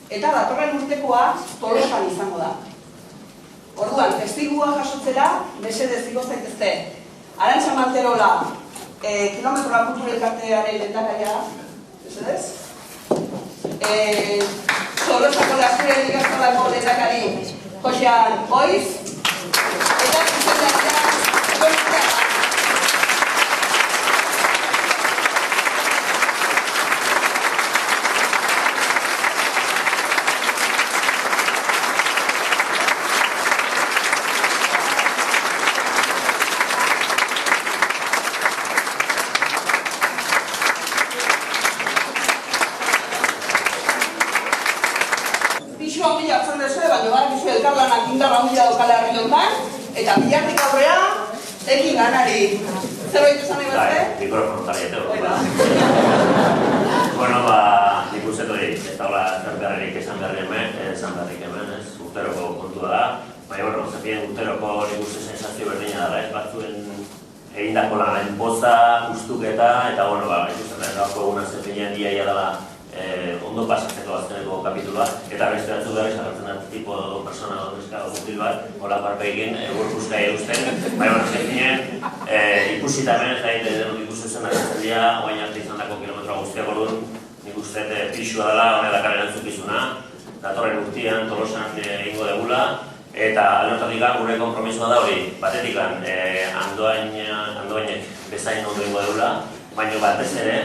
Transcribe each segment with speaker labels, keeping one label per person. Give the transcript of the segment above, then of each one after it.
Speaker 1: eta datorren urtekoa Tolosan izango da. Orduan, testigua jasotzera, mesedez igo zaitezte. Arantxa Manterola, kilometroa kultura elkartearen lehendakaria, mesedez? Tolosako Laskuren ikastolako lehendakari, Josean Boiz, eta zuzendaria, elkarlanak indarra handia daukala herri honetan, eta bihartik aurrea, ekin ganari. Zerbait esan nahi bazte?
Speaker 2: Mikrofono tarieto. Bueno, nik uste hori, ez daula zergarrik esan berrik hemen, ez, urteroko kontua da. Baina, bueno, zepien urteroko nik uste sensazio berdina dara, ez batzuen egindako lanaren poza, ustuketa, eta, bueno, ikusten gaurko eguna zepien iaia dela ondo pasatzeko azkeneko kapitulua, eta beste batzuk gara esagartzen dut tipo persona neska gutil bat, hola parpeikin, gorpuzka eusten, baina zepinen ikusita hemen, ez denok ikusten zen agertzen dira, oain arte izan dako kilometroa guztiak orduan, nik uste pixua dela, hone dakaren antzukizuna, datorren urtean, Tolosan egingo degula, eta aldertatik gure kompromisoa da hori, batetik Andoainek bezain ondo egingo degula, baina batez ere,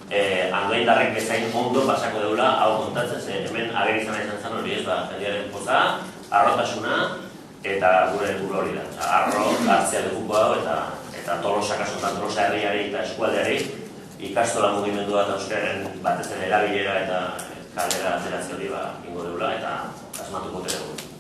Speaker 2: Andoaindarrek bezain ondo pasako deula, hau kontatzen zen, hemen ager izan izan zen hori ez da, jendearen poza, arrotasuna, eta gure hori da. Arro, hartzea lekuko hau, eta Tolosa kasotan, Tolosa herriari eta eskualdeari, ikastola mugimendua eta euskararen batez ere erabilera eta kalera aterazio hori ingo deula, eta asmatuko dugu.